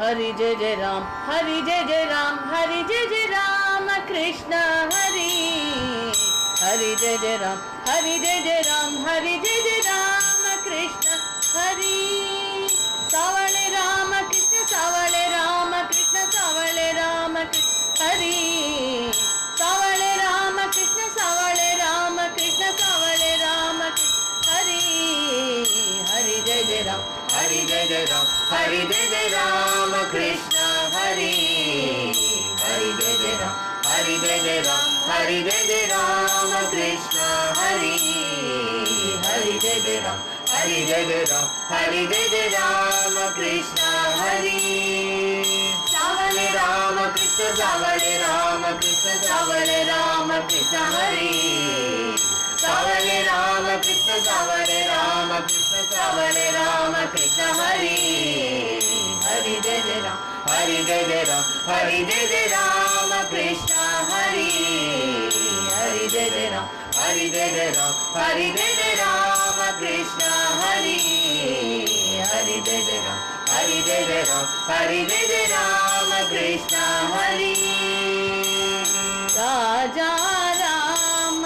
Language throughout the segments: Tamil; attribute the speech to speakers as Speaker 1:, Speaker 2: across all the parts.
Speaker 1: हरि जय जय राम, हरि जय जय राम, हरि जय जय राम कृष्ण हरि। हरि जय जय राम, हरि जय जय राम, हरि जय जय राम कृष्ण हरि। सावळे राम कृष्ण, सावळे राम कृष्ण, सावळे राम कृष्ण हरि। सावळे राम कृष्ण, सावळे राम कृष्ण, सावळे राम कृष्ण हरि। हरि जय जय राम, हरि जय जय राम, हरि जय जय राम कृष्ण हरि। हरि जय जय राम, हरि जय जय राम, हरि जय जय राम कृष्ण हरि। हरि जय जय राम, हरि जय जय राम, हरि जय जय राम कृष्ण हरि। सावळे राम कृष्ण, सावळे राम कृष्ण, सावळे राम कृष्ण हरि। सावळे राम कृष्ण, सावळे राम कृष्ण, सावळे राम कृष्ण हरि। हरि जय जय राम, हरि जय जय राम, हरि जय जय राम कृष्ण हरि। हरि जय जय राम, हरि जय जय राम, हरि जय जय राम कृष्ण हरि। हरि जय जय राम, हरि जय जय राम, हरि जय जय राम कृष्ण हरि। राजा राम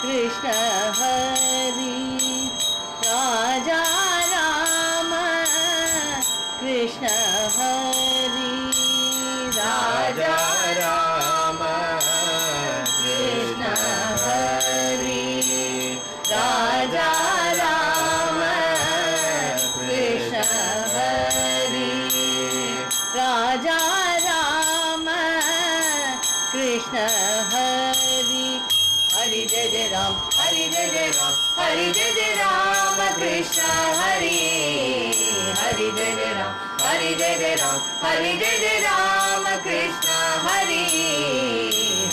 Speaker 1: कृष्ण हरि। राजा राम कृष्ण हरि। राजा राम कृष्ण हरि। राजा राम कृष्ण हरि। राजा राम कृष्ण हरि। हरि जय जय राम, हरि जय जय राम, हरि जय जय राम कृष्ण हरि। हरि जय जय राम, हरि जय जय राम, हरि जय जय राम कृष्ण हरि।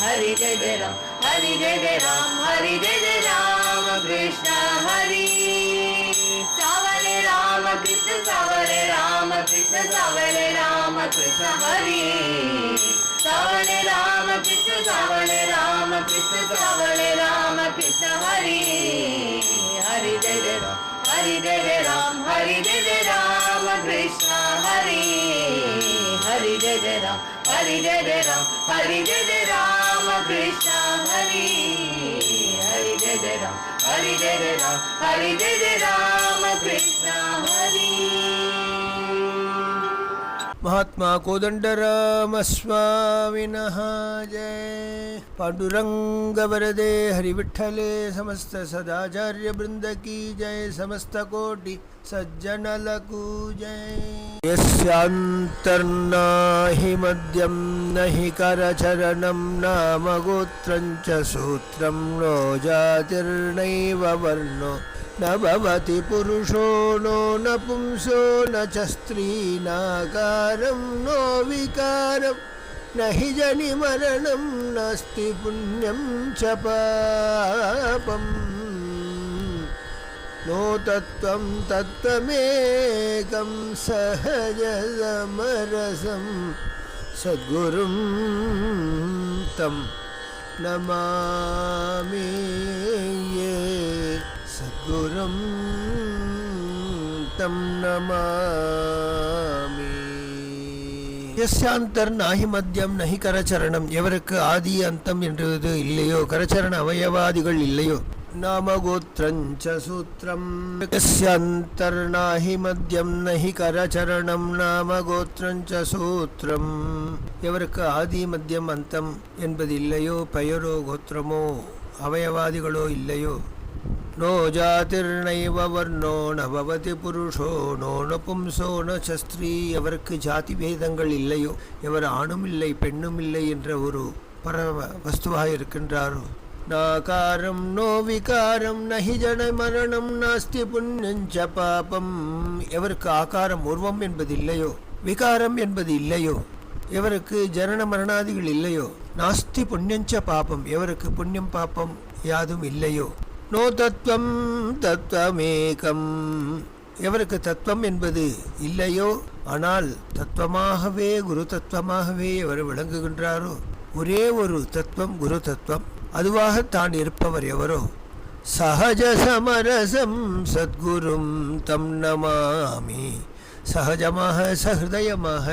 Speaker 1: हरि जय जय राम, हरि जय जय राम, हरि जय जय राम कृष्ण हरि। सावळे राम कृष्ण, सावळे राम कृष्ण, सावळे राम कृष्ण हरि। सावळे राम कृष्ण, सावळे राम कृष्ण, सावळे राम कृष्ण हरि। हरि जय जय राम, हरि जय जय राम, हरि जय जय राम कृष्ण हरि। हरि जय जय राम, हरि जय जय राम, हरि जय जय राम कृष्ण हरि। हरि जय जय राम, हरि जय जय राम, हरि जय जय राम कृष्ण हरि।
Speaker 2: महात्मा कोदंडराम स्वामिनः जय। पांडुरंग वरदे हरिविठ्ठले समस्त सदाचार्य वृंद की जय। समस्त कोटि सज्जनलकु जय। यस्यान्तर्नाहि मद्यं नहि करचरणं नाम गोत्रं च सूत्रं नो जातिर्नैव वर्णो न भवति पुरुषो नो नपुंसो न च स्त्रीनाकारं नो विकारं न हि जनिमरणं नास्ति पुण्यं च पापम् नो तत्त्वं तत्त्वमेकं सहजसमरसं सद्गुरुं तं नमामि। सद्गुरुं तं नमामि। यस्यान्तर्नाहि मद्यं नहि करचरणं எவருக்கு ஆதி அந்தம் என்றது இல்லையோ, கரச்சரண அவயவாதிகள் இல்லையோ, நாம கோத்ரஞ்ச சூத்திரம். यस्यान्तर्नाहि मद्यं नहि करचरणं नाम गोत्रञ्च सूत्रम. எவருக்கு ஆதி மத்தியம் அந்தம் என்பது இல்லையோ, பெயரோ கோத்திரமோ அவயவாதிகளோ இல்லையோ, नो जातिर्नैव वर्णो न भवति पुरुषो नो नपुंसो न च स्त्री. எவருக்கு ஜாதி பேதங்கள் இல்லையோ, எவர் ஆணும் இல்லை பெண்ணும் இல்லை என்ற ஒரு பரம வஸ்துவாக இருக்கின்றாரோ, நாகாரம் நோ விகாரம் நஹி ஜன மரணம் நாஸ்தி புண்ணியஞ்ச பாபம். எவருக்கு ஆகாரம் உருவம் என்பது இல்லையோ, விகாரம் என்பது இல்லையோ, எவருக்கு ஜனன மரணாதிகள் இல்லையோ, நாஸ்தி புண்ணியஞ்ச பாபம், எவருக்கு புண்ணியம் பாப்பம் யாதும் இல்லையோ, நோ தத்துவம் தத்துவமேகம், எவருக்கு தத்துவம் என்பது இல்லையோ, ஆனால் தத்துவமாகவே குரு தத்துவமாகவே எவர் விளங்குகின்றாரோ, ஒரே ஒரு தத்துவம் குரு தத்துவம், அதுவாக தான் இருப்பவர் எவரோ, சஹஜ சமரசம் சத்குரும் தம் நமாமி. சகஜமாக சஹிருதயமாக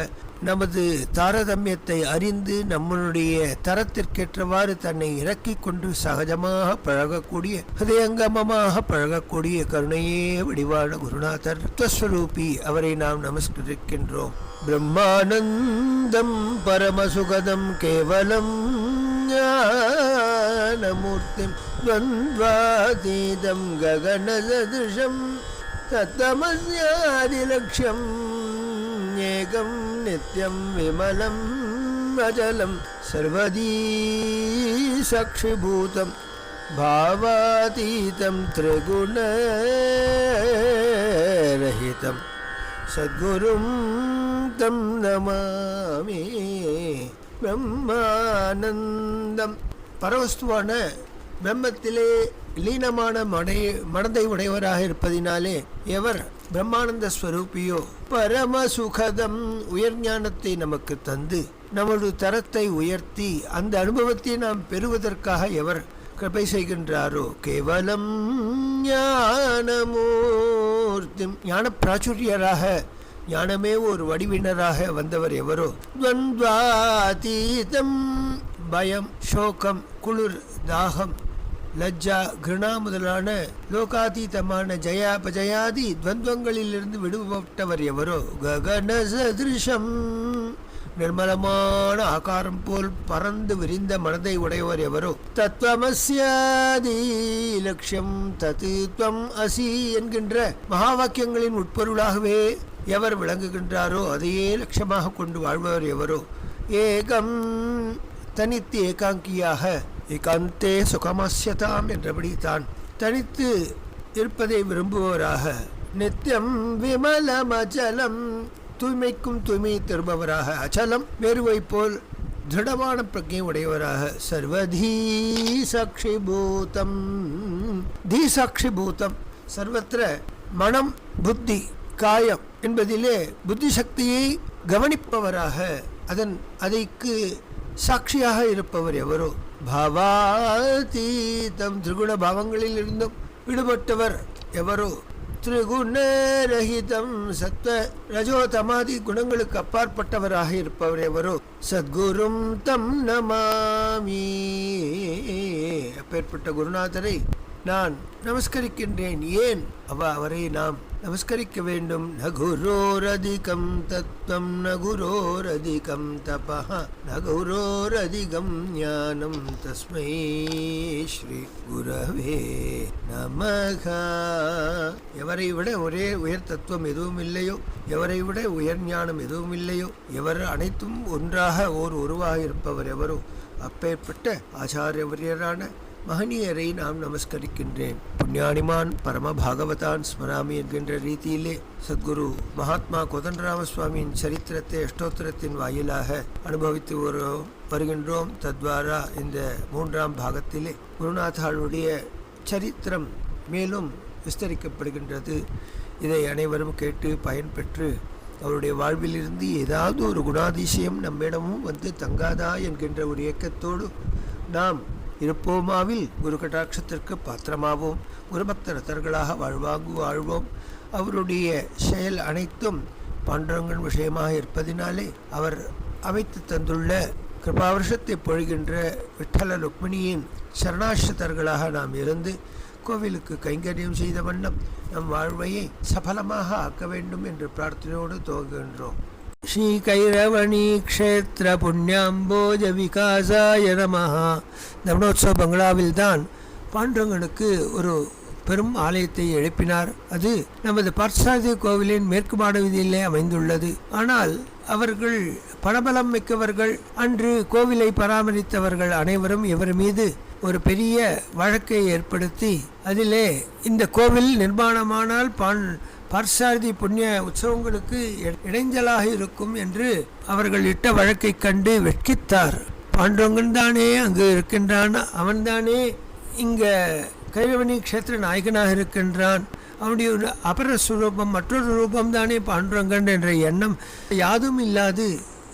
Speaker 2: நமது தாரதமியத்தை அறிந்து நம்மளுடைய தரத்திற்கேற்றவாறு தன்னை இறக்கிக் கொண்டு சகஜமாக பழகக்கூடிய ஹிருதயங்கமமாக பழகக்கூடிய கருணையே வடிவான குருநாதர் தத்வஸ்வரூபி அவரை நாம் நமஸ்கரிக்கின்றோம். பிரம்மானந்தம் பரமசுகதம் கேவலம் ஞானமூர்த்திம் த்வந்த்வாதீதம் ககனசதிருஷம் தத்தமஸ்யாதிலக்ஷ்யம் ஏகம் நித்யம் விமலம் அஜலம் சர்வதீ சாட்சிபூதம் பாவாதீதம் திரிகுணரஹிதம் சத்குரும் தம் நமாமி. பிரம்மானந்தம் பரவஸ்துவான பிரம்மத்திலே லீனமான மனதை உடையவராக இருப்பதினாலே எவர் பிரம்மானந்த ஸ்வரூபியோ பரமசுகதம் உயர்ஞானத்தை நமக்கு தந்து நமது தரத்தை உயர்த்தி அந்த அனுபவத்தை நாம் பெறுவதற்காக எவர் கிருபை செய்கின்றாரோ கேவலம் ஞானமூர்த்தி ஞான பிராச்சுரியராக ஞானமே ஒரு வடிவினராக வந்தவர் எவரோ துவந்த்வாதீதம் பயம் சோகம் குளிர் தாகம் லஜ்ஜா கிருணா முதலான லோகாதீதமான ஜயாபஜயாதி துவந்தங்களிலிருந்து விடுபட்டவர் எவரோ ககன சதிருஷம் நிர்மலமான ஆகாரம் போல் பறந்து விரிந்த மனதை உடையவர் எவரோ தத்துவமஸ்யாதி லட்சியம் தத்து துவம் அசி என்கின்ற மகா வாக்கியங்களின் உட்பொருளாகவே எவர் விளங்குகின்றாரோ அதையே லட்சியமாக கொண்டு வாழ்பவர் எவரோ ஏகம் தனித்து ஏகாங்கியாக ஏகாந்தே சுகமஸ்யதாம் என்றபடி தான் தனித்து இருப்பதை விரும்புபவராக நித்தியம் விமலம் அச்சலம் தூய்மைக்கும் தூய்மை தருபவராக அச்சலம் மேருவை போல் திருடமான பிரஜை உடையவராக சர்வதீ சாட்சிபூதம் தீ சாட்சிபூதம் சர்வத்திர மனம் புத்தி காயம் என்பதிலே புத்தி சக்தியை கவனிப்பவராக அதைக்கு சாட்சியாக இருப்பவர் எவரோ பாவாதீதம் திரிகுண பாவங்களில் இருந்தும் விடுபட்டவர் எவரோ திரிகுணரஹிதம் சத்வ ரஜோ தமாதி குணங்களுக்கு அப்பாற்பட்டவராக இருப்பவர் எவரோ சத்குரும் தம் நமாமி. அப்பேற்பட்ட குருநாதரை நான் நமஸ்கரிக்கின்றேன். ஏன் அவரை நாம் நமஸ்கரிக்க வேண்டும்? நகுரோரதிகம் தத்வம் நகுரோரதிகம் தபஹ நகுரோரதிகம் ஞானம் தஸ்மை ஸ்ரீ குரவே நமக. எவரை விட ஒரே உயர் தத்துவம் எதுவும் இல்லையோ, எவரை விட உயர் ஞானம் எதுவும் இல்லையோ, எவர் அனைத்தும் ஒன்றாக ஓர் உருவாக இருப்பவர் எவரோ அப்பேற்பட்ட ஆச்சாரியவரியரான மகனியரை நாம் நமஸ்கரிக்கின்றேன். புண்ணியானிமான் பரம பாகவதான் ஸ்மராமி என்கின்ற ரீதியிலே சத்குரு மகாத்மா கோதண்டராம சுவாமியின் சரித்திரத்தை அஷ்டோத்திரத்தின் வாயிலாக அனுபவித்து வருகின்றோம். தத்வாரா இந்த 3ஆம் பாகத்திலே குருநாதாளுடைய சரித்திரம் மேலும் விஸ்தரிக்கப்படுகின்றது. இதை அனைவரும் கேட்டு பயன்பெற்று அவருடைய வாழ்விலிருந்து ஏதாவது ஒரு குணாதிசயம் நம்மிடமும் வந்து தங்காதா என்கின்ற ஒரு இயக்கத்தோடு நாம் இருப்போமாவில் குரு கடாட்சத்திற்கு பாத்திரமாவோம். குருபக்த ரத்தர்களாக வாழ்வோம். அவருடைய செயல் அனைத்தும் பாண்டரங்கன் விஷயமாக இருப்பதினாலே அவர் அமைத்து தந்துள்ள கிருபாவருஷத்தை பொழிகின்ற விட்டல ருக்மிணியின் சரணாசிரிதர்களாக நாம் இருந்து கோவிலுக்கு கைங்கரியம் செய்த வண்ணம் நம் வாழ்வையை சபலமாக ஆக்க வேண்டும் என்று பிரார்த்தனையோடு துவங்குகின்றோம். ஸ்ரீ கைரவணி க்ஷேத்திர புண்ணியாம்போஜ விகாசாய நமஹ. தவனோத்சவ பங்களாவில்தான் பாண்டரங்கனுக்கு ஒரு பெரும் ஆலயத்தை எழுப்பினார். அது நமது பார்த்தசாரதி கோவிலின் மேற்கு மாட வீதியிலே அமைந்துள்ளது. ஆனால் அவர்கள் பணபலம் மிக்கவர்கள். அன்று கோவிலை பராமரித்தவர்கள் அனைவரும் இவர் மீது ஒரு பெரிய வழக்கை ஏற்படுத்தி அதிலே இந்த கோவில் நிர்மாணமானால் பார்த்தசாரதி புண்ணிய உற்சவங்களுக்கு இடைஞ்சலாக இருக்கும் என்று அவர்கள் இட்ட வழக்கை கண்டு வெட்கித்தார். பாண்டரங்கன் தானே அங்கு இருக்கின்றான், அவன்தானே இங்க கைரவணி க்ஷேத்திர நாயகனாக இருக்கின்றான், அவனுடைய அபர சுரூபம் மற்றொரு ரூபம்தானே பாண்டரங்கன் என்ற எண்ணம் யாதும் இல்லாது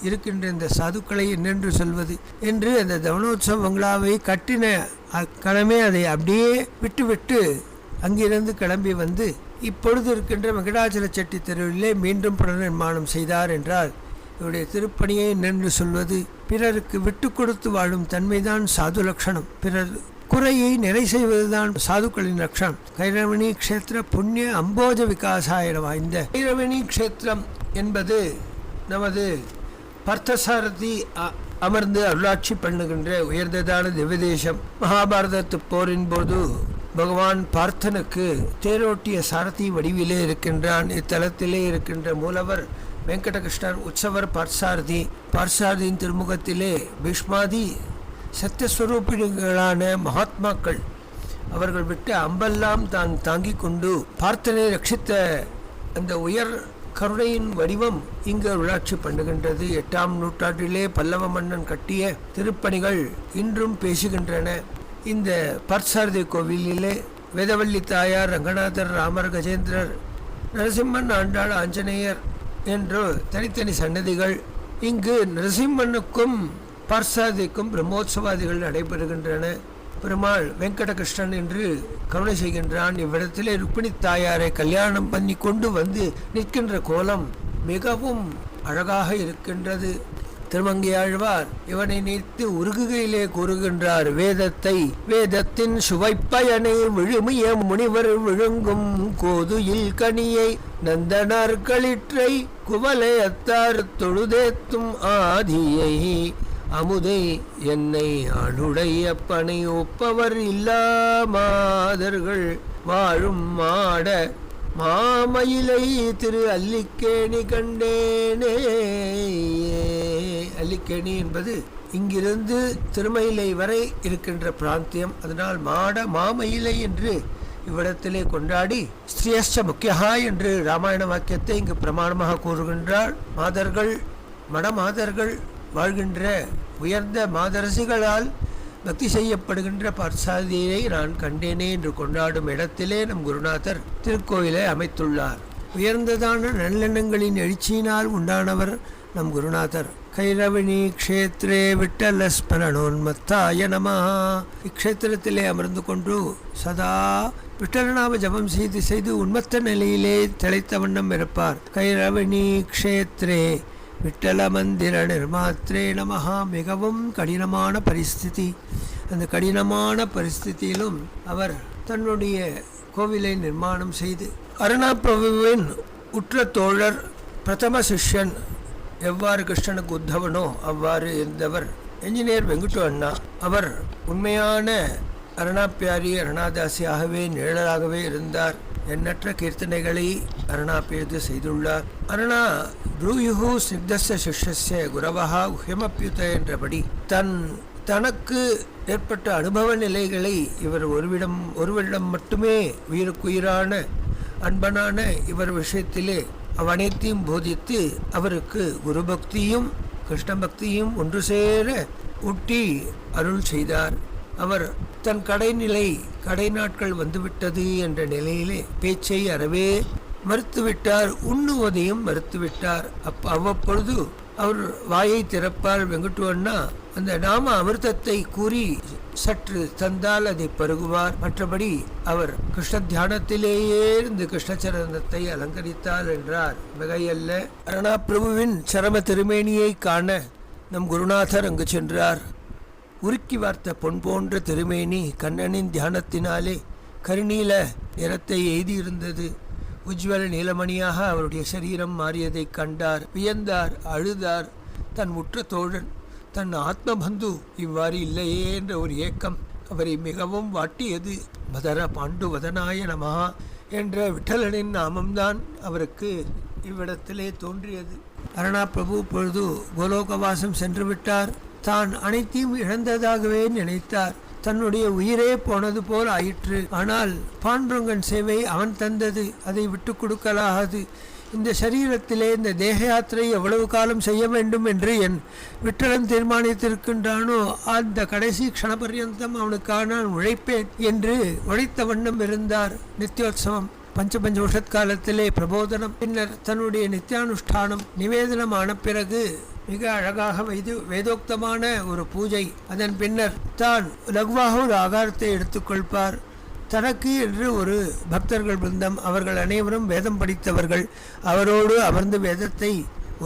Speaker 2: இருக்கின்ற இந்த சாதுக்களை என்னென்று சொல்வது என்று அந்த தவனோத்சவ பங்களாவை கட்டின கணமே அதை அப்படியே விட்டு அங்கிருந்து கிளம்பி வந்து இப்பொழுது இருக்கின்ற வெங்கடாச்சல செட்டி தெருவிலே மீண்டும் புனர்நிர்மாணம் செய்தார் என்றால் இவருடைய திருப்பணியை நின்று சொல்வது, பிறருக்கு விட்டு கொடுத்து வாழும் தன்மைதான் சாது லட்சணம், பிறர் குறையை நிறை செய்வதுதான் சாதுக்களின் லட்சணம். கைரவணி க்ஷேத்திர புண்ணிய அம்போஜ விகாசாய வாய்ந்த கைரவணி க்ஷேத்திரம் என்பது நமது பார்த்தசாரதி அமர்ந்து அருளாட்சி பண்ணுகின்ற உயர்ந்ததான திவ்யதேசம். மகாபாரதத்து போரின் போது பகவான் பார்த்தனுக்கு தேரோட்டிய சாரதி வடிவிலே இருக்கின்றான். இத்தலத்திலே இருக்கின்ற மூலவர் வெங்கடகிருஷ்ணன் உற்சவர் பார்த்தசாரதி. பார்த்தசாரதியின் திருமுகத்திலே பீஷ்மாதி சத்தியஸ்வரூபிகளான மகாத்மாக்கள் அவர்கள் விட்டு அம்பெல்லாம் தான் தாங்கிக் கொண்டு பார்த்தனை ரட்சித்த அந்த உயர் கருணையின் வடிவம் இங்கு உள்ளாட்சி பண்ணுகின்றது. 8ஆம் நூற்றாண்டிலே பல்லவ மன்னன் கட்டிய திருப்பணிகள் இன்றும் பேசுகின்றன. இந்த பார்த்தசாரதி கோவிலிலே வேதவள்ளி தாயார், ரங்கநாதர், ராமர், கஜேந்திரர், நரசிம்மன், ஆண்டாள், ஆஞ்சநேயர் என்று தனித்தனி சன்னதிகள். இங்கு நரசிம்மனுக்கும் பார்த்தசாரதிக்கும் பிரம்மோற்சவாதிகள் நடைபெறுகின்றன. பெருமாள் வெங்கடகிருஷ்ணன் என்று கருணை செய்கின்றான். இவ்விடத்திலே ருக்மிணி தாயாரை கல்யாணம் பண்ணி கொண்டு வந்து நிற்கின்ற கோலம் மிகவும் அழகாக இருக்கின்றது. திருமங்கையாழ்வார் இவனை நீத்து உருகுகையிலே கூறுகின்றார், வேதத்தின் சுவைப்பயனை விழுமிய முனிவர் விழுங்கும் கோதுயில் கனியை நந்தனார் களிற்றை குவலையத்தார் தொழுதேத்தும் ஆதியை அமுதை என்னை அனுடைய பனை ஒப்பவர் இல்லாமாதர்கள் வாழும் மாட மாமயிலை திரு அல்லிக்கேணி கண்டேனே. அல்லிக்கேணி என்பது இங்கிருந்து திருமயிலை வரை இருக்கின்ற பிராந்தியம். அதனால் மாட மாமயிலை என்று இவ்விடத்திலே கொண்டாடி ஸ்ரீயஸ்ச முக்கியா என்று ராமாயண வாக்கியத்தை இங்கு பிரமாணமாக கூறுகின்றார். மாதர்கள் மடமாதர்கள் வாழ்கின்ற உயர்ந்த மாதரசிகளால் பக்தி செய்யப்படுகின்ற பார்த்தசாரதியை நான் கண்டேனே என்று கொண்டாடும் இடத்திலே நம் குருநாதர் திருக்கோயிலை அமைத்துள்ளார். உயர்ந்ததான நல்லெண்ணங்களின் எழுச்சியினால் உண்டானவர் நம் குருநாதர். கைரவணி க்ஷேத்ரே விட்டல ஸ்மரணோன்மத்தாய நமஹ. இக்ஷேத்திரத்திலே அமர்ந்து கொண்டு சதா விட்டலநாம ஜபம் செய்து உன்மத்த நிலையிலே திளைத்த வண்ணம் இருப்பார். கைரவணி க்ஷேத்ரே விட்டல மந்திர நிர்மாத்ரே நமஹா. மிகவும் கடினமான பரிஸ்திதி. அந்த கடினமான பரிஸ்திதியிலும் அவர் தன்னுடைய கோவிலை நிர்மாணம் செய்து அருணாபிரபுவின் உற்ற தோழர் பிரதம சிஷ்யன் எவ்வாறு கிருஷ்ணனுக்கு உத்தவனோ அவ்வாறு இருந்தவர் என்ஜினியர் வெங்குட்டு அண்ணா. அவர் உண்மையான அருணாப்பியாரி அருணாதாசியாகவே நிழலாகவே இருந்தார். எண்ணற்ற கீர்த்தனைகளை அருணாப்பியது செய்துள்ளார். அருணா ப்ரூயுஹு ஸ்னிக்தஸ்ய சிஷ்யஸ்ய குரவஹா உஹ்யமப்யுத என்றபடி தனக்கு ஏற்பட்ட அனுபவ நிலைகளை இவர் ஒருவரிடம் மட்டுமே உயிருக்குயிரான அன்பனான இவர் விஷயத்திலே அவ்வனைத்தையும் போதித்து அவருக்கு குரு பக்தியும் கிருஷ்ண பக்தியும் ஒன்று சேர ஊட்டி அருள் செய்தார். அவர் தன் கடை நாட்கள் வந்துவிட்டது என்ற நிலையிலே பேச்சை அறவே மறுத்துவிட்டார். உண்ணுவதையும் மறுத்துவிட்டார். அவ்வப்பொழுது அவர் வாயை திறப்பார். வெங்குட்டு அண்ணா அந்த நாம அமிர்தத்தை கூறி சற்று தந்தால் அதை பருகுவார். மற்றபடி அவர் கிருஷ்ண தியானத்திலேயே இருந்து கிருஷ்ணச்சரணத்தை அலங்கரித்தார் என்றார் மிகையல்ல. அருணா பிரபுவின் சரம திருமேனியை காண நம் குருநாதர் அங்கு சென்றார். உருக்கி வார்த்த பொன் போன்ற திருமேனி கண்ணனின் தியானத்தினாலே கருநீல நிறத்தை எய்தியிருந்தது. உஜ்வல நீலமணியாக அவருடைய சரீரம் மாறியதைக் கண்டார். வியந்தார், அழுதார். தன் உற்ற தோழன், தன் ஆத்மபந்து இவ்வாறு இல்லையே என்ற ஒரு ஏக்கம் அவரை மிகவும் வாட்டியது. பதர பாண்டுவதனாய நமஹா என்ற விட்டலனின் நாமம்தான் அவருக்கு இவ்விடத்திலே தோன்றியது. அருணா பிரபு பொழுது கோலோகவாசம் சென்று விட்டார். தான் அனைத்தையும் இழந்ததாகவே நினைத்தார். தன்னுடைய உயிரே போனது போல் ஆயிற்று. ஆனால் பாண்டுரங்கன் சேவை அவன் தந்தது, அதை விட்டு கொடுக்கலாகாது. இந்த சரீரத்திலே இந்த தேக யாத்திரை எவ்வளவு காலம் செய்ய வேண்டும் என்று என் விட்டலன் தீர்மானித்திருக்கின்றானோ அந்த கடைசி க்ஷணபர்யந்தம் அவனுக்காக நான் உழைப்பேன் என்று உழைத்த வண்ணம் இருந்தார். நித்தியோத்சவம் பஞ்ச வருஷத்காலத்திலே பிரபோதனம், பின்னர் தன்னுடைய நித்தியானுஷ்டானம் நிவேதனமான பிறகு மிக அழகாக வேதோக்தமான ஒரு பூஜை. அதன் பின்னர் தான் லகுவாக ஒரு ஆகாரத்தை எடுத்துக்கொள்பார். தனக்கு என்று ஒரு பக்தர்கள் பிருந்தம், அவர்கள் அனைவரும் வேதம் படித்தவர்கள். அவரோடு அமர்ந்து வேதத்தை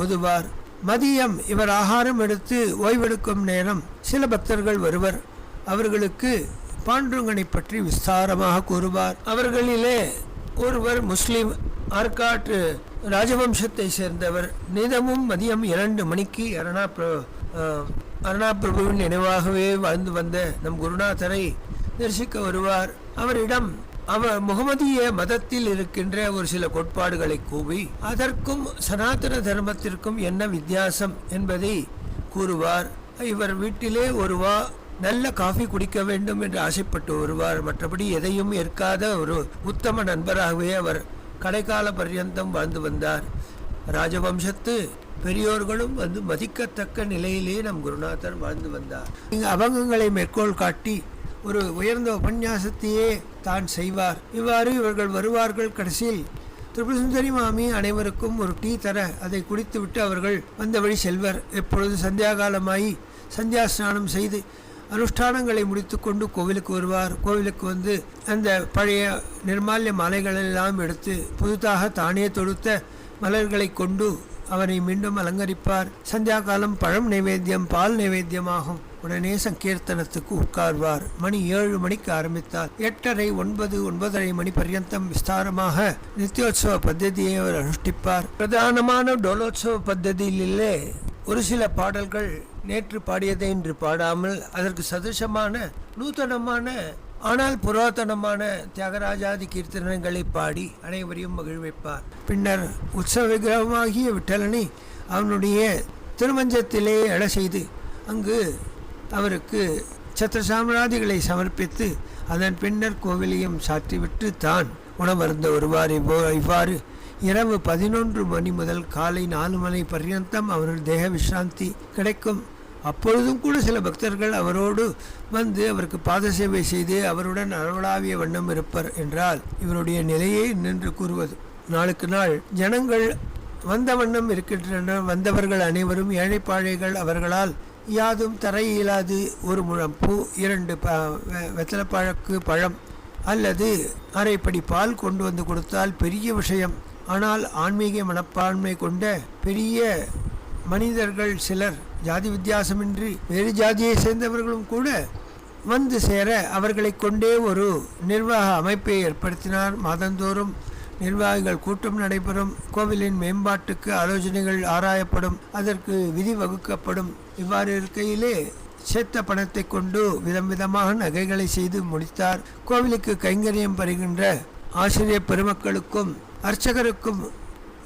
Speaker 2: ஓதுவார். மதியம் இவர் ஆகாரம் எடுத்து ஓய்வெடுக்கும் நேரம் சில பக்தர்கள் வருவர். அவர்களுக்கு பாண்டுரங்கனை பற்றி விஸ்தாரமாக கூறுவார். அவர்களிலே ஒருவர் முஸ்லிம் ஆர்காட் ராஜவம்சத்தை சேர்ந்தவர். நிதமும் மதியம் 2 மணிக்கு அருணாபிரபுவின் நினைவாகவே வாழ்ந்து வந்த நம் குருநாதரை தரிசிக்க வருவார். அவரிடம் அவர் முகமதிய மதத்தில் இருக்கின்ற ஒரு சில கோட்பாடுகளை கூவி அதற்கும் சனாதன தர்மத்திற்கும் என்ன வித்தியாசம் என்பதை கூறுவார். இவர் வீட்டிலே ஒருவா நல்ல காஃபி குடிக்க வேண்டும் என்று ஆசைப்பட்டு வருவார். மற்றபடி எதையும் ஏற்காத ஒரு உத்தம நண்பராகவே அவர் கடைக்கால பர்யந்தம் வாழ்ந்து வந்தார். ராஜவம்சத்து பெரியோர்களும் வந்து மதிக்கத்தக்க நிலையிலே நம் குருநாதர் வாழ்ந்து வந்தார். இங்கு அபங்கங்களை மேற்கோள் காட்டி ஒரு உயர்ந்த உபன்யாசத்தையே தான் செய்வார். இவ்வாறு இவர்கள் வருவார்கள். கடைசியில் திரிபுரசுந்தரி மாமி அனைவருக்கும் ஒரு டீ தர அதை குடித்துவிட்டு அவர்கள் வந்த வழி செல்வர். எப்பொழுது சந்தியாகாலமாகி சந்தியா ஸ்நானம் செய்து அனுஷ்டானங்களை முடித்துக்கொண்டு கோவிலுக்கு வருவார். கோவிலுக்கு வந்து அந்த பழைய நிர்மால்ய மாலைகளெல்லாம் எடுத்து புதுதாக தானே தொடுத்த மலர்களை கொண்டு அவரை மீண்டும் அலங்கரிப்பார். சந்தியா காலம் பழம் நைவேத்தியம், பால் நைவேத்தியமாகும். உடனே சங்கீர்த்தனத்துக்கு உட்கார்வார். மணி 7 மணிக்கு ஆரம்பித்தார். 8:30, 9, 9:30 மணி பர்யந்தம் விஸ்தாரமாக நித்தியோத்சவ பத்ததியை அவர் அனுஷ்டிப்பார். பிரதானமான டோலோத்சவ பத்ததியிலே ஒரு சில பாடல்கள் நேற்று பாடியதை இன்று பாடாமல் அதற்கு சதுசமான நூதனமான ஆனால் புராதனமான தியாகராஜாதி கீர்த்தனங்களை பாடி அனைவரையும் மகிழ்விப்பார். பின்னர் உற்சவ விக்கிரகமாகிய விட்டலனை அவனுடைய திருமஞ்சத்திலே எழ செய்து அங்கு அவருக்கு சத்திர சாம்ராதிகளை சமர்ப்பித்து அதன் பின்னர் கோவிலையும் சாற்றிவிட்டு தான் உணவருந்த வருவார். இவ்வாறு இரவு 11 மணி முதல் காலை 4 மணி பர்யந்தம் அவர்கள் தேக விசிராந்தி கிடைக்கும். அப்பொழுதும் கூட சில பக்தர்கள் அவரோடு வந்து அவருக்கு பாத சேவை செய்து அவருடன் அருளாவிய வண்ணம் இருப்பர் என்றால் இவருடைய நிலையை நின்று கூறுவது. நாளுக்கு நாள் ஜனங்கள் வந்த வண்ணம் இருக்கின்றனர். வந்தவர்கள் அனைவரும் ஏழைப்பாழைகள். அவர்களால் யாதும் தர இயலாது. ஒரு முழம் பூ, 2 வெத்தலைப்பழக்கு பழம் அல்லது அரைப்படி பால் கொண்டு வந்து கொடுத்தால் பெரிய விஷயம். ஆனால் ஆன்மீக மனப்பான்மை கொண்ட பெரிய மனிதர்கள் சிலர் ஜாதி வித்தியாசமின்றி வேறு ஜாதியை சேர்ந்தவர்களும் கூட வந்து சேர அவர்களை கொண்டே ஒரு நிர்வாக அமைப்பை ஏற்படுத்தினார். மாதந்தோறும் நிர்வாகிகள் கூட்டம் நடைபெறும். கோவிலின் மேம்பாட்டுக்கு ஆலோசனைகள் ஆராயப்படும். அதற்கு விதி வகுக்கப்படும். இவ்வாறு இருக்கையிலே சேர்த்த பணத்தை கொண்டு விதம் விதமாக நகைகளை செய்து முடித்தார். கோவிலுக்கு கைங்கரியம் பெறுகின்ற ஆசிரியர் பெருமக்களுக்கும் அர்ச்சகருக்கும்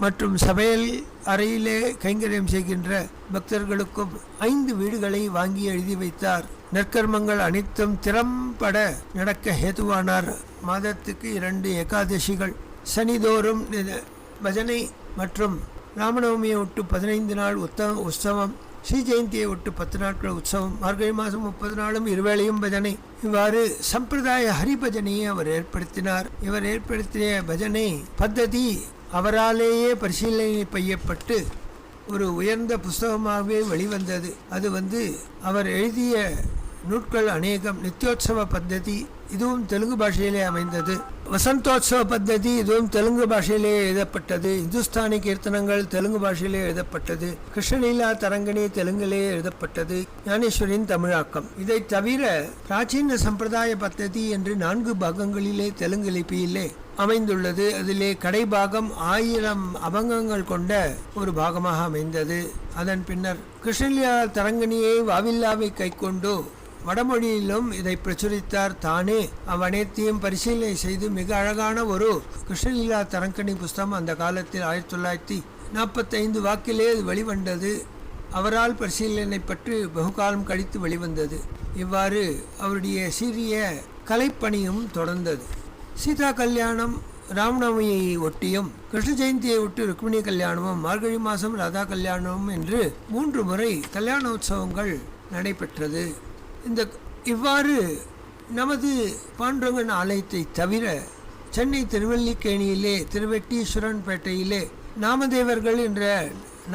Speaker 2: மற்றும் சமையல் அறையிலே கைங்கரியம் செய்கின்ற பக்தர்களுக்கும் 5 வீடுகளை வாங்கி எழுதி வைத்தார். நற்கர்மங்கள் அனைத்தும் திறம்பட நடக்க ஹேதுவானார். மாதத்துக்கு 2 ஏகாதசிகள், சனிதோறும் பஜனை மற்றும் ராமநவமியை ஒட்டு 15 நாள் உற்சவம், ஸ்ரீ ஜெயந்தியை ஒட்டு 10 நாட்கள் உற்சவம், மார்கழி மாதம் 30 நாளும் இருவேளையும் பஜனை. இவ்வாறு சம்பிரதாய ஹரிபஜனையை அவர் ஏற்படுத்தினார். இவர் ஏற்படுத்திய பஜனை பத்ததி அவராலேயே பரிசீலனை செய்யப்பட்டு ஒரு உயர்ந்த புஸ்தகமாகவே வெளிவந்தது. அது அவர் எழுதிய நூட்கள் அநேகம். நித்தியோத்சவ பத்ததி இதுவும் தெலுங்கு பாஷையிலே அமைந்தது. வசந்தோத்சவ பத்ததி இதுவும் தெலுங்கு பாஷையிலே எழுதப்பட்டது. இந்துஸ்தானி கீர்த்தனங்கள் தெலுங்கு பாஷையிலே எழுதப்பட்டது. கிருஷ்ணலீலா தரங்கணி தெலுங்கிலே எழுதப்பட்டது. ஞானேஸ்வரின் தமிழாக்கம். இதை தவிர பிராச்சீன சம்பிரதாய பத்ததி என்று 4 பாகங்களிலே தெலுங்கு லிபியிலே அமைந்துள்ளது. அதிலே கடைபாகம் 1000 அபங்கங்கள் கொண்ட ஒரு பாகமாக அமைந்தது. அதன் பின்னர் கிருஷ்ணலீலா தரங்கணியை வாவில்லாவை கைக்கொண்டு வடமொழியிலும் இதை பிரச்சுரித்தார். தானே அவ்வனைத்தையும் பரிசீலனை செய்து மிக அழகான ஒரு கிருஷ்ணலீலா தரங்கணி புஸ்தகம் அந்த காலத்தில் 1945 வாக்கிலே அது வெளிவந்தது. அவரால் பரிசீலனை பற்றி வெகுகாலம் கழித்து வெளிவந்தது. இவ்வாறு அவருடைய சீரிய கலைப்பணியும் தொடர்ந்தது. சீதா கல்யாணம் ராமநவமியை ஒட்டியும், கிருஷ்ண ஜெயந்தியை ஒட்டி ருக்மிணி கல்யாணமும், மார்கழி மாதம் ராதா கல்யாணமும் என்று 3 முறை கல்யாணோத்சவங்கள் நடைபெற்றது. இவ்வாறு நமது பாண்டுரங்கன் ஆலயத்தை தவிர சென்னை திருவல்லிக்கேணியிலே திருவெட்டீஸ்வரன் பேட்டையிலே நாமதேவர்கள் என்ற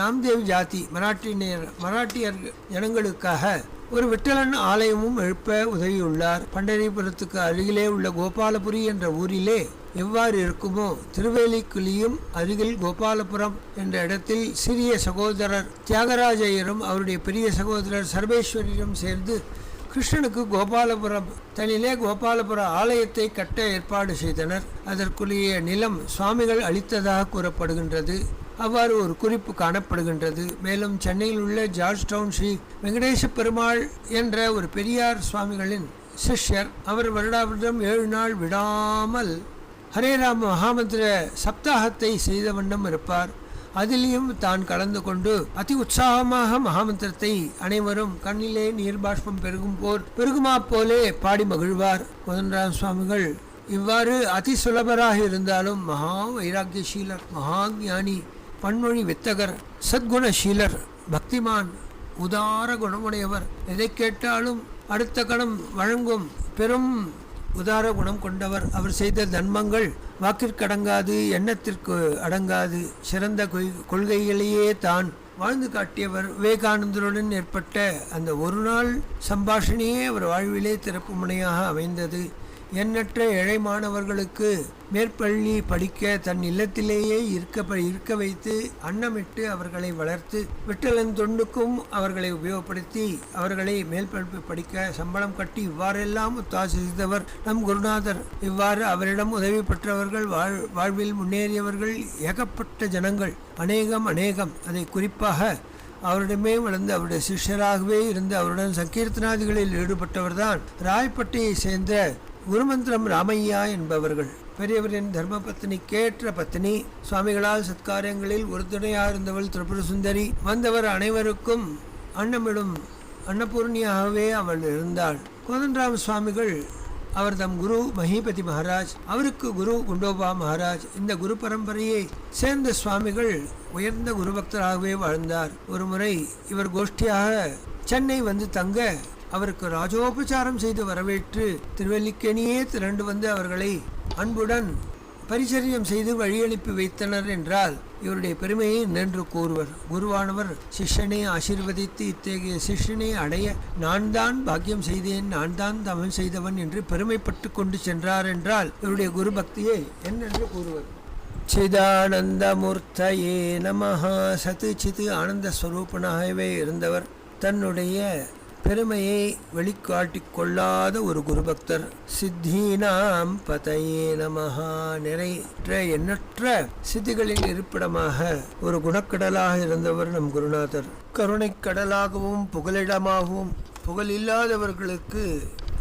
Speaker 2: நாம்தேவ் ஜாதி மராட்டியர் ஜனங்களுக்காக ஒரு விட்டலன் ஆலயமும் எழுப்ப உதவியுள்ளார். பண்டரிபுரத்துக்கு அருகிலே உள்ள கோபாலபுரி என்ற ஊரிலே எவ்வாறு இருக்குமோ திருவேலிக்குழியும் அருகில் கோபாலபுரம் என்ற இடத்தில் சிறிய சகோதரர் தியாகராஜையரும் அவருடைய பெரிய சகோதரர் சர்வேஸ்வரியும் சேர்ந்து கிருஷ்ணனுக்கு கோபாலபுரம் தனிலே கோபாலபுர ஆலயத்தை கட்ட ஏற்பாடு செய்தனர். அதற்குரிய நிலம் சுவாமிகள் அளித்ததாக கூறப்படுகின்றது. அவ்வாறு ஒரு குறிப்பு காணப்படுகின்றது. மேலும் சென்னையில் உள்ள ஜார்ஜ் டவுன் ஸ்ரீ வெங்கடேச பெருமாள் என்ற ஒரு பெரியார் சுவாமிகளின் சிஷ்யர். அவர் வருடாவிடம் 7 நாள் விடாமல் ஹரே ராம மகாமந்திர சப்தாகத்தை செய்த வண்ணம் இருப்பார். அதிலையும் தான் கலந்து கொண்டு அதி உற்சாகமாக மகாமந்திரத்தை அனைவரும் கண்ணிலே நீர் பாஷ்பம் பெருகுமா போலே பாடி மகிழ்வார். கோதண்டராம சுவாமிகள் இவ்வாறு அதி சுலபராக இருந்தாலும் மகா வைராக்கியசீலர், மகா ஞானி, பன்மொழி வித்தகர், சத்குணசீலர், பக்திமான், உதார குணமுடையவர். எதை கேட்டாலும் அடுத்த கணம் வழங்கும் பெரும் உதார குணம் கொண்டவர். அவர் செய்த தர்மங்கள் வாக்கிற்கடங்காது, எண்ணத்திற்கு அடங்காது. சிறந்த கொள்கைகளையே தான் வாழ்ந்து காட்டியவர். விவேகானந்தருடன் ஏற்பட்ட அந்த ஒரு நாள் சம்பாஷணையே அவர் வாழ்விலே திறப்பு முனையாக அமைந்தது. எண்ணற்ற ஏழை மாணவர்களுக்கு மேற்பள்ளி படிக்க தன் இல்லத்திலேயே இருக்க வைத்து அன்னமிட்டு அவர்களை வளர்த்து விட்டலன் தொண்டுக்கும் அவர்களை உபயோகப்படுத்தி அவர்களை மேற்படிப்பு படிக்க சம்பளம் கட்டி இவ்வாறெல்லாம் ஒத்தாசித்தவர் நம் குருநாதர். இவ்வாறு அவரிடம் உதவி பெற்றவர்கள், வாழ்வில் முன்னேறியவர்கள் ஏகப்பட்ட ஜனங்கள், அநேகம். அதை குறிப்பாக அவரிடமே வளர்ந்து அவருடைய சிஷ்யராகவே இருந்து அவருடன் சங்கீர்த்தனாதிகளில் ஈடுபட்டவர்தான் ராய்பட்டியை சேர்ந்த குருமந்திரம் ராமையா என்பவர்கள். பெரியவரின் தர்ம பத்தினிக்கேற்ற பத்தினி. சுவாமிகளால் சத்காரியங்களில் உறுதுணையாக இருந்தவள் திரிபுர சுந்தரி. வந்தவர் அனைவருக்கும் அன்னமிடும் அன்னபூர்ணியாகவே அவள் இருந்தாள். கோதண்டராம சுவாமிகள் அவர் தம் குரு மஹிபதி மகாராஜ், அவருக்கு குரு குண்டோபா மகாராஜ். இந்த குரு பரம்பரையை சேர்ந்த சுவாமிகள் உயர்ந்த குரு பக்தராகவே வாழ்ந்தார். ஒரு முறை இவர் கோஷ்டியாக சென்னை வந்து தங்க அவருக்கு ராஜோபச்சாரம் செய்து வரவேற்று திருவல்லிக்கேணியே திரண்டு வந்து அவர்களை அன்புடன் பரிச்சரியம் செய்து வழியனுப்பி வைத்தனர் என்றால் இவருடைய பெருமையை நின்று கூறுவர். குருவானவர் சிஷ்யனை ஆசீர்வதித்து இத்தகைய சிஷ்யனை அடைய நான் தான் பாக்கியம் செய்தேன், நான் தான் தமிழ் செய்தவன் என்று பெருமைப்பட்டு கொண்டு சென்றார் என்றால் இவருடைய குரு பக்தியை என்னென்று கூறுவர். சிதானந்தமூர்த்தயே நமஹா. சத்து சித்து ஆனந்த ஸ்வரூபனாகவே இருந்தவர். தன்னுடைய பெருமையை வெளிக்காட்டிக் கொள்ளாத ஒரு குருபக்தர். சித்தீனாம் பதையே நமஹா. நிறைய எண்ணற்ற சித்திகளின் இருப்பிடமாக ஒரு குணக்கடலாக இருந்தவர் நம் குருநாதர். கருணைக் கடலாகவும் புகலிடமாகவும் புகழில்லாதவர்களுக்கு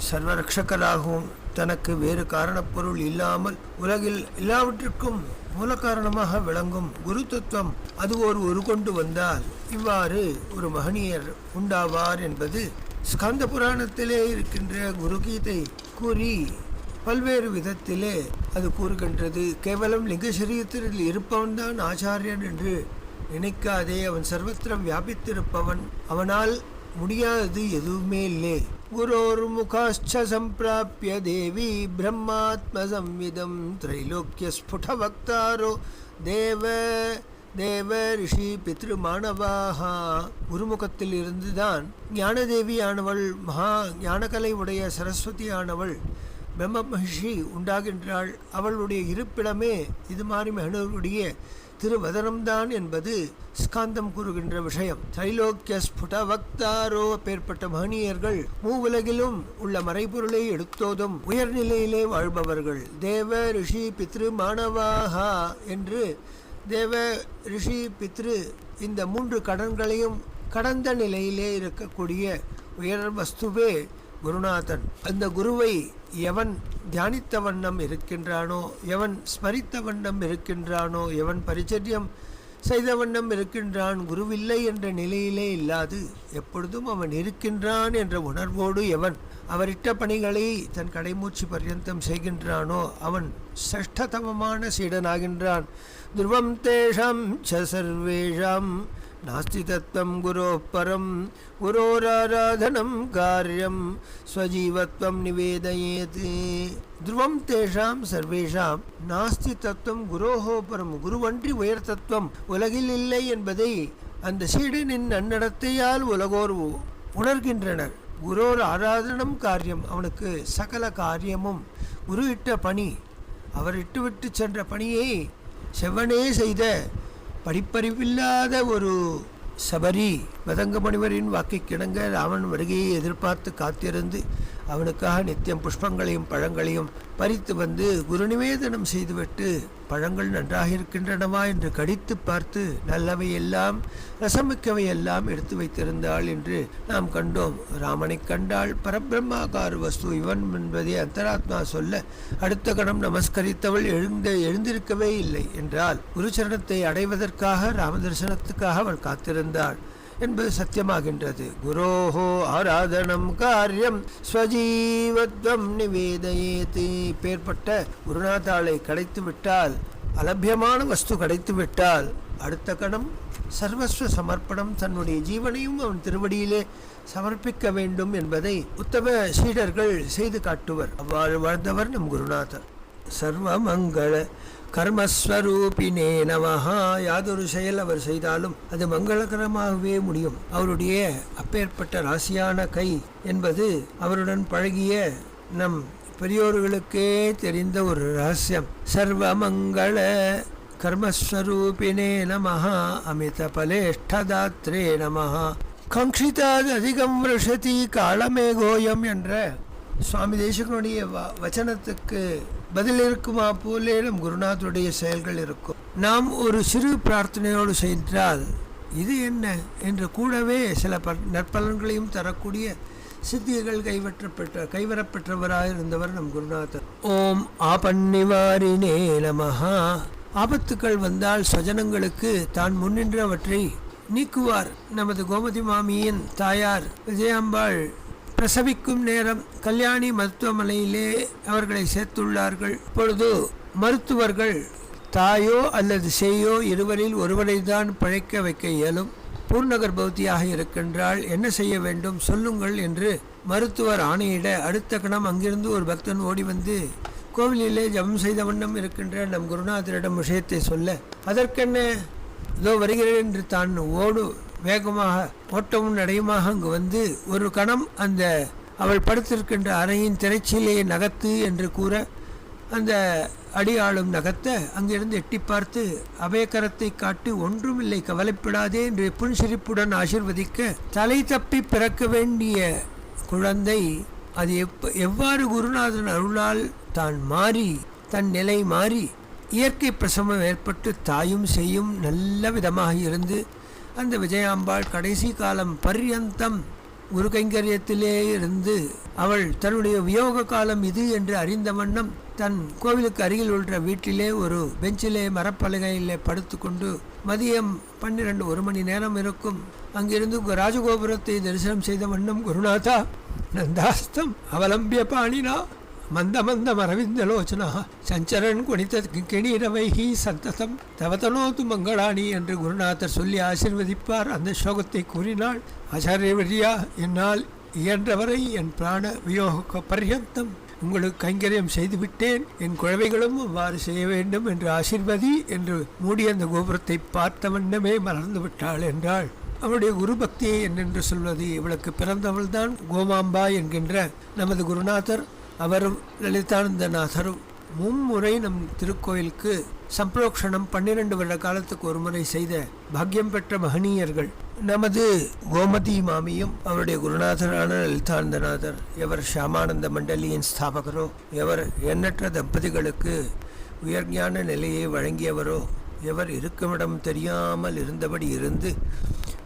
Speaker 2: சர்வரட்சகராகவும் தனக்கு வேறு காரணப்பொருள் இல்லாமல் உலகில் எல்லாவற்றிற்கும் மூல காரணமாக விளங்கும் குரு தத்துவம் அது ஒரு கொண்டு வந்தால் இவ்வாறு ஒரு மகனியர் உண்டாவார் என்பது ஸ்கந்த புராணத்திலே இருக்கின்ற குரு கீதை கூறி பல்வேறு விதத்திலே அது கூறுகின்றது. கேவலம் லிங்க சரீரத்தில் இருப்பவன் தான் ஆச்சாரியன் என்று நினைக்காதே. அவன் சர்வத்திரம் வியாபித்திருப்பவன். அவனால் முடியாதது எதுவுமே இல்லை. குரோர் முகாச்ச சம்பிராப்ய தேவி பிரம்மாத்ம சம்விதம் திரைலோக்கிய ஸ்புட வக்தாரோ தேவ ரிஷி பித்ரு மாணவாகா. குருமுகத்தில் இருந்துதான் ஞானதேவியானவள், மகா ஞானகலை உடைய சரஸ்வதியானவள் பிரம்ம மகிஷி உண்டாகின்றாள். அவளுடைய இருப்பிடமே இது மாதிரி மகனுடைய திருவதனம்தான் என்பது ஸ்காந்தம் கூறுகின்ற விஷயம். திரைலோக்கிய ஸ்புட வக்தாரோ. பேர்பட்ட மகனியர்கள் மூவுலகிலும் உள்ள மறைபொருளை எடுத்தோதும் உயர்நிலையிலே வாழ்பவர்கள். தேவ ரிஷி பித்ரு மாணவாகா என்று தேவ ரிஷி பித்ரு இந்த 3 கடன்களையும் கடந்த நிலையிலே இருக்கக்கூடிய உயர் வஸ்துவே குருநாதன். அந்த குருவை எவன் தியானித்த வண்ணம் இருக்கின்றானோ, எவன் ஸ்மரித்த வண்ணம் இருக்கின்றானோ, எவன் பரிச்சரியம் செய்த வண்ணம் இருக்கின்றான், குருவில்லை என்ற நிலையிலே இல்லாது எப்பொழுதும் அவன் இருக்கின்றான் என்ற உணர்வோடு எவன் அவரிட்ட பணிகளை தன் கடைமூச்சு பர்யந்தம் செய்கின்றானோ அவன் சஷ்டதமமான சீடனாகின்றான். துருவம் தேஷாம் ச சர்வேஷாம் நாஸ்தி தத்துவம் குரோ பரம் குரோராராதனம் காரியம் ஸ்வஜீவத்வம் நிவேதயேத். துருவம் தேஷாம் சர்வேஷாம் நாஸ்தி தத்துவம் குரோஹோ பரம். குருவன்றி உயர் தத்துவம் உலகில் இல்லை என்பதை அந்த சீடனின் நன்னடத்தையால் உலகோர் உணர்கின்றனர். குரோர் ஆராதனம் காரியம், அவனுக்கு சகல காரியமும் குரு இட்ட பணி, அவர் இட்டுவிட்டு சென்ற பணியை செவ்வனே செய்த படிப்பறிவில்லாத ஒரு சபரி மதங்க முனிவரின் வாக்கை கிணங்க ராமன் வருகையை எதிர்பார்த்து காத்திருந்து அவனுக்காக நித்தியம் புஷ்பங்களையும் பழங்களையும் பறித்து வந்து குரு நிவேதனம் செய்துவிட்டு பழங்கள் நன்றாக இருக்கின்றனவா என்று கடித்து பார்த்து நல்லவை எல்லாம் ரசமிக்கவை எல்லாம் எடுத்து வைத்திருந்தாள் என்று நாம் கண்டோம். ராமனை கண்டால் பரபிரம்மாகார வஸ்து இவன் என்பதை அந்தராத்மா சொல்ல அடுத்த கணம் நமஸ்கரித்தவள் எழுந்திருக்கவே இல்லை என்றால் குருச்சரணத்தை அடைவதற்காக ராமதர்சனத்துக்காக அவள் காத்திருந்தாள் என்பது சத்தியமாகின்றது. குரோஹோ ஆராதனம் காரியம் ஸ்வஜீவத்வம் நிவேதயேதி. பேர்பட்ட குருநாதாளை கிடைத்து விட்டால், அலபியமான வஸ்து கிடைத்து விட்டால் அடுத்த கணம் சர்வஸ்வ சமர்ப்பணம், தன்னுடைய ஜீவனையும் அவன் திருவடியிலே சமர்ப்பிக்க வேண்டும் என்பதை உத்தம சீடர்கள் செய்து காட்டுவர். அவ்வாறு வாழ்ந்தவர் நம் குருநாதர். சர்வமங்கள கர்மஸ்வரூபினே நமஹா. யாதொரு செயல் அவர் செய்தாலும் அது மங்களகரமாகவே முடியும். அவருடைய அப்பேற்பட்ட ராசியான கை என்பது அவருடன் பழகிய நம் பெரியோர்களுக்கே தெரிந்த ஒரு ரகசியம். சர்வமங்கள கர்மஸ்வரூபினே நமஹா அமித பலேஷ்டதாத்ரே நமஹா கங்ஷிதாத் அதிகம் விருஷதி காலமேகோயம் என்ற சுவாமி தேசிகனுடைய வச்சனத்துக்கு பதில் இருக்குமா போலே நம் குருநாதருடைய செயல்கள் இருக்கும். நாம் ஒரு சிறு பிரார்த்தனையோடு சென்றால் இது என்ன என்று கூடவே சில நற்பலன்களையும் தரக்கூடிய சித்திகள் கைவரப்பெற்றவராக இருந்தவர் நம் குருநாதர். ஓம் ஆபன்னிவாரினே நமஹா. ஆபத்துக்கள் வந்தால் ஸ்வஜனங்களுக்கு தான் முன்னின்றவற்றை நீக்குவார். நமது கோமதி மாமியின் தாயார் விஜயாம்பாள் பிரசவிக்கும் நேரம் கல்யாணி மருத்துவமனையிலே அவர்களை சேர்த்துள்ளார்கள். இப்பொழுது மருத்துவர்கள் தாயோ அல்லது சேயோ இருவரில் ஒருவரை தான் பிழைக்க வைக்க இயலும். பூர்ணகர்ப்பவதியாக இருக்கின்றாள், என்ன செய்ய வேண்டும் சொல்லுங்கள் என்று மருத்துவர் ஆணையிட அடுத்த கணம் அங்கிருந்து ஒரு பக்தன் ஓடி வந்து கோவிலிலே ஜபம் செய்த வண்ணம் இருக்கின்ற நம் குருநாதரிடம் விஷயத்தை சொல்ல, அதற்கென்ன இதோ வருகிறேன் என்று தான் வேகமாக ஓட்டமும் நடையுமாக அங்கு வந்து ஒரு கணம் அந்த அவள் படுத்திருக்கின்ற அறையின் திரைச்சீலையை நகர்த்து என்று கூற அந்த அடியாளும் நகர்த்த அங்கிருந்து எட்டி பார்த்து அபயக்கரத்தை காட்டி ஒன்றுமில்லை கவலைப்படாதே என்று புன்சிரிப்புடன் ஆசிர்வதிக்க, தலை தப்பி பிறக்க வேண்டிய குழந்தை அது எவ்வாறு குருநாதன் அருளால் தான் மாறி தன் நிலை மாறி இயற்கை பிரசவம் ஏற்பட்டு தாயும் செய்யும் நல்ல விதமாக இருந்து அந்த விஜயாம்பாள் கடைசி காலம் பர்யந்தம் குரு கைங்கரியத்திலே இருந்து அவள் தன்னுடைய வியோக காலம் இது என்று அறிந்த வண்ணம் தன் கோவிலுக்கு அருகில் உள்ள வீட்டிலே ஒரு பெஞ்சிலே மரப்பலகையிலே படுத்து கொண்டு மதியம் 1 மணி நேரம் இருக்கும் அங்கிருந்து ராஜகோபுரத்தை தரிசனம் செய்த வண்ணம் குருநாதா நந்தாஸ்தம் அவலம்பிய பாணினா மந்த மந்த மரவிந்தலோச்சனா சஞ்சரன் குணித்த கிணீரவைஹி சந்ததம் தவதனோது மங்களாணி என்று குருநாதர் சொல்லி ஆசீர்வதிப்பார். அந்த ஸ்லோகத்தை கூறினாள். ஆச்சாரியவரியா, என்னால் இயன்றவரை என் பிராண வியோக பர்யந்தம் உங்களுக்கு கைங்கரியம் செய்துவிட்டேன், என் குழவைகளும் அவ்வாறு செய்ய வேண்டும் என்று ஆசீர்வதி என்று மூடி அந்த கோபுரத்தை பார்த்த வண்ணமே மலர்ந்து விட்டாள் என்றாள். அவளுடைய குரு பக்தியை என்னென்று சொல்வது? இவளுக்கு பிறந்தவள்தான் கோமாம்பா என்கின்ற நமது குருநாதர். அவரும் லலிதானந்தநாதரும் மும்முறை நம் திருக்கோயிலுக்கு சம்பிரோக்ஷணம் 12 வருட காலத்துக்கு ஒரு முறை செய்த பாக்கியம் பெற்ற மகனீயர்கள். நமது கோமதி மாமியும் அவருடைய குருநாதரான லலிதானந்தநாதர், எவர் ஷியாமானந்த மண்டலியின் ஸ்தாபகரோ, எவர் எண்ணற்ற தம்பதிகளுக்கு உயர்ஞான நிலையை வழங்கியவரோ, எவர் இருக்குமிடம் தெரியாமல் இருந்தபடி இருந்து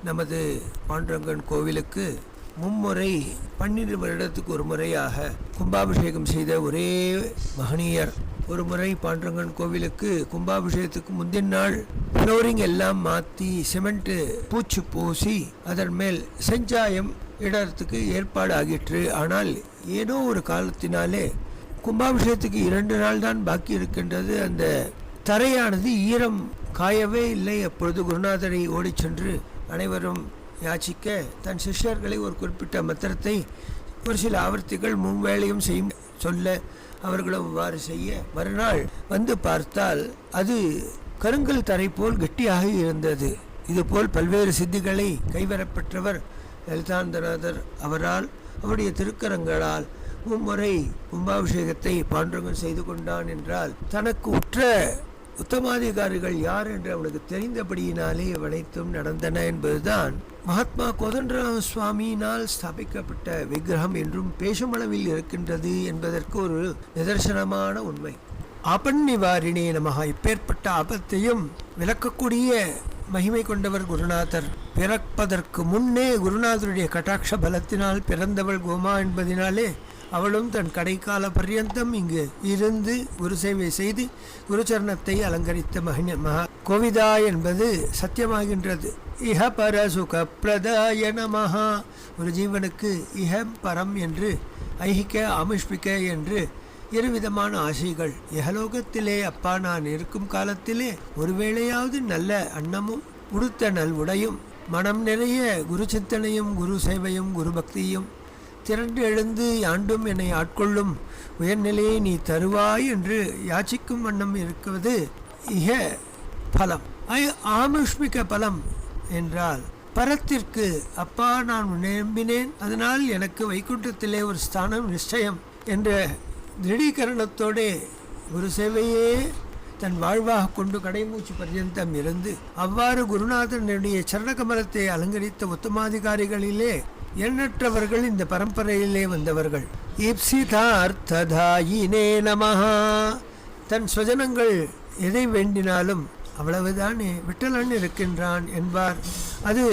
Speaker 2: நமது பாண்டுரங்கன் கோவிலுக்கு மும்முறை 12 வருடத்துக்கு ஒரு முறையாக கும்பாபிஷேகம் செய்த ஒரே மகனீயர். ஒரு முறை பாண்டுரங்கன் கோவிலுக்கு கும்பாபிஷேகத்துக்கு முந்தின நாள் ஃப்ளோரிங் எல்லாம் மாற்றி சிமெண்ட் பூச்சு பூசி அதன் மேல் செஞ்சாயம் இடத்துக்கு ஏற்பாடு ஆகிற்று. ஆனால் ஏதோ ஒரு காலத்தினாலே கும்பாபிஷேகத்துக்கு 2 நாள் தான் பாக்கி இருக்கின்றது. அந்த தரையானது ஈரம் காயவே இல்லை. அப்பொழுது குருநாதரை ஓடி சென்று அனைவரும் யாச்சிக்க தன் சிஷ்யர்களை ஒரு குறிப்பிட்ட மந்திரத்தை ஒரு சில ஆவர்த்திகள் முன்வேளையும் செய்யும் சொல்ல அவர்களும் அவ்வாறு செய்ய, மறுநாள் வந்து பார்த்தால் அது கருங்கல் தரை போல் கெட்டியாக இருந்தது. இதுபோல் பல்வேறு சித்திகளை கைவரப்பெற்றவர் லலிதானந்தநாதர் அவரால் அவருடைய திருக்கரங்களால் மும்முறை கும்பாபிஷேகத்தை பாண்டுரங்கன் செய்து கொண்டான் என்றால் தனக்கு உற்ற உத்தமாதிகாரிகள் யார் என்று அவனுக்கு தெரிந்தபடியினாலே அனைத்தும் நடந்தன என்பதுதான் மகாத்மா கோதண்டராம சுவாமியினால் ஸ்தாபிக்கப்பட்ட விக்கிரகம் என்றும் பேசுமளவில் இருக்கின்றது என்பதற்கு ஒரு நிதர்சனமான உண்மை. ஆபன் நிவாரிணே நமஹா, இப்பேற்பட்ட ஆபத்தையும் விளக்கக்கூடிய மகிமை கொண்டவர் குருநாதர். பிறப்பதற்கு முன்னே குருநாதருடைய கட்டாட்ச பலத்தினால் பிறந்தவள் கோமா என்பதினாலே அவளும் தன் கடைக்கால பர்யந்தம் இங்கு இருந்து குரு சேவை செய்து குருச்சரணத்தை அலங்கரித்த மகா கோவிதா என்பது சத்தியமாகின்றது. இஹ பர சுக பிரதாய நமஹா, ஒரு ஜீவனுக்கு இஹம் பரம் என்று ஐஹிக ஆமுஷ்பிக என்று இருவிதமான ஆசைகள். இஹலோகத்திலே அப்பா நான் இருக்கும் காலத்திலே ஒருவேளையாவது நல்ல அன்னமும் உடுத்த நல் உடையும் மனம் நிறைய குரு சிந்தனையும் குரு சேவையும் குரு பக்தியும் திரண்டு எழுந்து ஆண்டும் என்னை ஆட்கொள்ளும் உயர்நிலையை நீ தருவாய் என்று யாச்சிக்கும் வண்ணம் இருக்கிறது இஹ பலம். ஆமுஷ்மிக பலம் என்றால் பரத்திற்கு அப்பா நான் நம்பினேன், அதனால் எனக்கு வைகுண்டத்திலே ஒரு ஸ்தானம் நிச்சயம் என்ற திருடீகரணத்தோடு குரு சேவையே தன் வாழ்வாக கொண்டு கடைமூச்சு பர்யந்தம் இருந்து அவ்வாறு குருநாதனுடைய சரணகமலத்தை அலங்கரித்த உத்தமாதிகாரிகளிலே எண்ணற்றவர்கள் இந்த பரம்பரையிலே வந்தவர்கள். ஈப்சிதார்த்ததாயினே நமஹா, தன் சுஜனங்கள் எதை வேண்டினாலும் அவ்வளவுதானே விட்டலன் இருக்கின்றான் என்பார். அது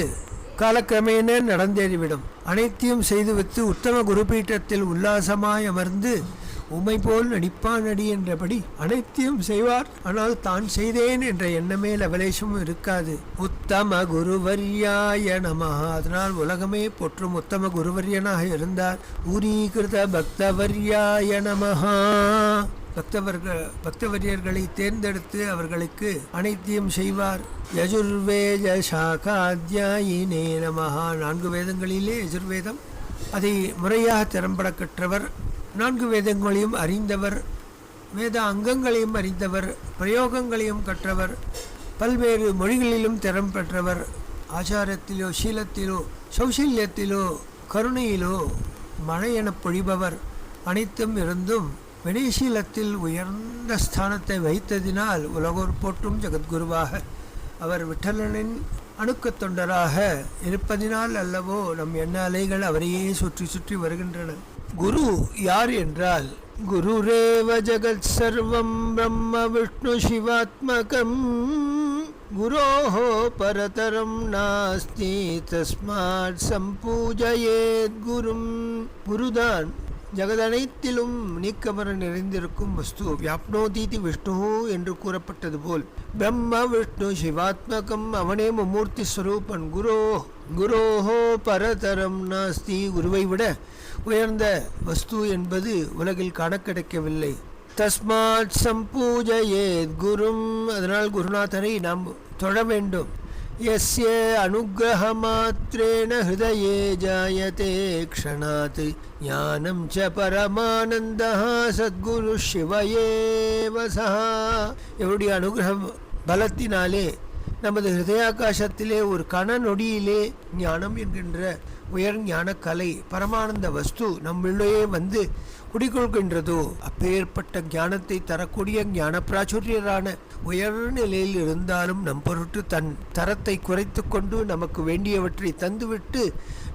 Speaker 2: காலக்கிரமேண நடந்தேறிவிடும். அனைத்தையும் செய்துவிட்டு உத்தம குருபீட்டத்தில் உல்லாசமாய் அமர்ந்து உமை போல் நடிப்பான் அடி என்றபடி அனைத்தையும் செய்வார். ஆனால் தான் செய்தேன் என்ற எண்ணமே லவலேசமும் இருக்காது. உத்தம குருவர்யாய நமஹா, அதனால் உலகமே போற்றும் உத்தம குருவர்யனாக இருந்தார். ஊரீகிருத பக்தவர்யாய நமஹா, பக்தவரியர்களை தேர்ந்தெடுத்து அவர்களுக்கு அனைத்தையும் செய்வார். யஜுர்வேத சாகாத்யாயினே நமஹா, 4 வேதங்களிலே யஜுர்வேதம் அதை முறையாக திறம்பட கற்றவர், 4 வேதங்களையும் அறிந்தவர், வேத அங்கங்களையும் அறிந்தவர், பிரயோகங்களையும் கற்றவர், பல்வேறு மொழிகளிலும் திறம் பெற்றவர், ஆச்சாரத்திலோ சீலத்திலோ சௌசல்யத்திலோ கருணையிலோ மழை எனப் பொழிபவர். அனைத்தும் இருந்தும் வினயசீலத்தில் உயர்ந்த ஸ்தானத்தை வைத்ததினால் உலகோர் போற்றும் ஜெகத்குருவாக அவர் விட்டலனின் அணுக்கத் தொண்டராக இருப்பதினால் அல்லவோ நம் எண்ண அலைகள் அவரையே சுற்றி சுற்றி வருகின்றன. குரு யார் என்றால் குருரேவ ஜகத் சர்வம் பிரம்ம விஷ்ணு சிவாத்மகம் குரோஹோ பரதரம் நாஸ்தி தஸ்மாத் சம்பூஜயேத் குரும். குருதான் ஜகதனைத்திலும் நீக்கமர நிறைந்திருக்கும் வஸ்து. வியாப்னோதீதி விஷ்ணு என்று கூறப்பட்டது போல் பிரம்ம விஷ்ணு சிவாத்மகம், அவனே மும்மூர்த்தி ஸ்வரூபன். குரோஹோ பரதரம் நாஸ்தி, குருவை விட உயர்ந்த வஸ்து என்பது உலகில் காண கிடைக்கவில்லை. தஸ்மாத் சம்பூஜயேத் குரும், அதனால் குருநாதரை நாம் தொழ வேண்டும். யஸ்ய அனுக்ரஹ மாத்ரேண ஹிருதயே ஜாயதே க்ஷணாத் ஞானம் ச பரமானந்தஹ சத்குரு சிவயேவ சஹா. இவருடைய அனுகிரக பலத்தினாலே நமது ஹிருதயாகாசத்திலே ஒரு கண நொடியிலே ஞானம் என்கின்ற உயர் ஞான கலை பரமானந்த வஸ்து நம்மளே வந்து குடிகொள்கின்றதோ அப்பேற்பட்ட ஞானத்தை தரக்கூடிய ஞான பிராச்சுரியரான உயர் நிலையில் இருந்தாலும் நம் பொருட்டு தன் தரத்தை குறைத்து கொண்டு நமக்கு வேண்டியவற்றை தந்துவிட்டு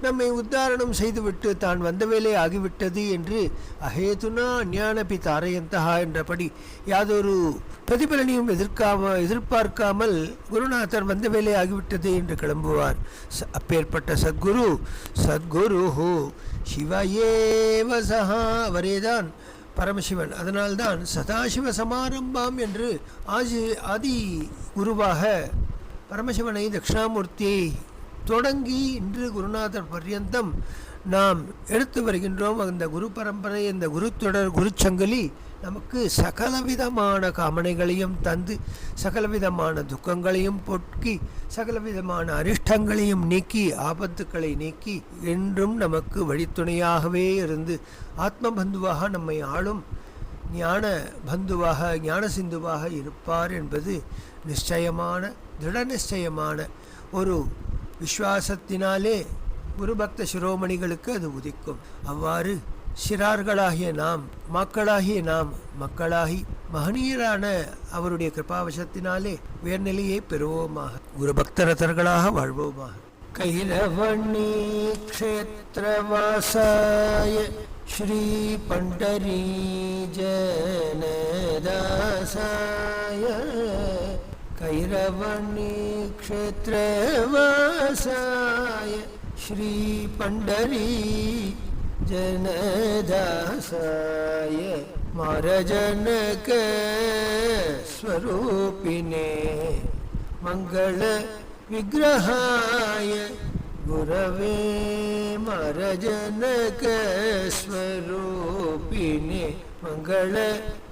Speaker 2: நம்மை உத்தாரணம் செய்துவிட்டு தான் வந்த வேலை ஆகிவிட்டது என்று அஹேதுனா அஞ்ஞானபி தாரயந்தஹா என்றபடி யாதொரு பிரதிபலனையும் எதிர்பார்க்காமல் குருநாதர் வந்த வேலை ஆகிவிட்டது என்று கிளம்புவார். அப்பேற்பட்ட சத்குரு சிவயேவ சஹா, அவரேதான் பரமசிவன். அதனால்தான் சதாசிவ சமாரம்பாம் என்று ஆதி குருவாக பரமசிவனை தட்சிணாமூர்த்தியை தொடங்கி இன்று குருநாதர் பர்யந்தம் நாம் எடுத்து வருகின்றோம். அந்த குரு பரம்பரை, அந்த குருத்தொடர் குருச்சங்கலி நமக்கு சகலவிதமான காமனைகளையும் தந்து சகலவிதமான துக்கங்களையும் போக்கி சகலவிதமான அரிஷ்டங்களையும் நீக்கி ஆபத்துக்களை நீக்கி என்றும் நமக்கு வழித்துணையாகவே இருந்து ஆத்ம பந்துவாக நம்மை ஆளும் ஞான பந்துவாக ஞான சிந்துவாக இருப்பார் என்பது நிச்சயமான திட நிச்சயமான ஒரு விஸ்வாசத்தினாலே குருபக்த சிரோமணிகளுக்கு அது உதிக்கும். அவ்வாறு சிறார்களாகிய நாம், மக்களாகி மகனீயரான அவருடைய கிருபாவசத்தினாலே உயர்நிலையை பெறுவோமாக, குருபக்தரதர்களாக வாழ்வோமாக. கைரவணி க்ஷேத்ரவாசாய ஸ்ரீ பண்டரீ ஜனதாசாய, கைரவணி க்ஷேத்ரவாசாய ஸ்ரீ பண்டரீ जनदासाय मारजनक स्वरूपिणे मंगल विग्रहाय गुरवे, मारजनक स्वरूपिणे मंगल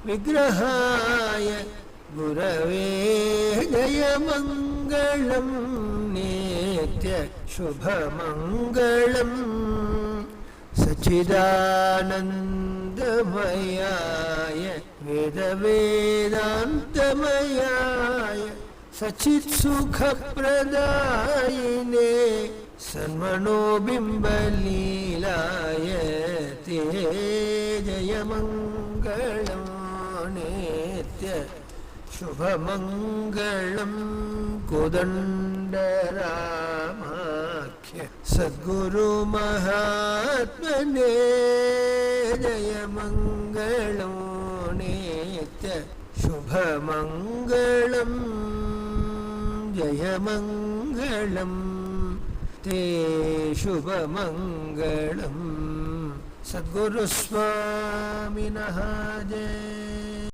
Speaker 2: विग्रहाय गुरवे, जय मंगलम नित्य शुभ मंगलम सच्चिदानन्दमयाय वेदवेदान्तमयाय सच्चित्सुखप्रदायिने सन्मनोबिम्बलीलाय ते जयमङ्गलं नित्य शुभमङ्गलं कोदण्डरामाख्य सद्गुरु महात्मने जयमङ्गलं नित्य शुभमङ्गलं जयमङ्गलं ते शुभमङ्गलं सद्गुरुस्वामिनः जय।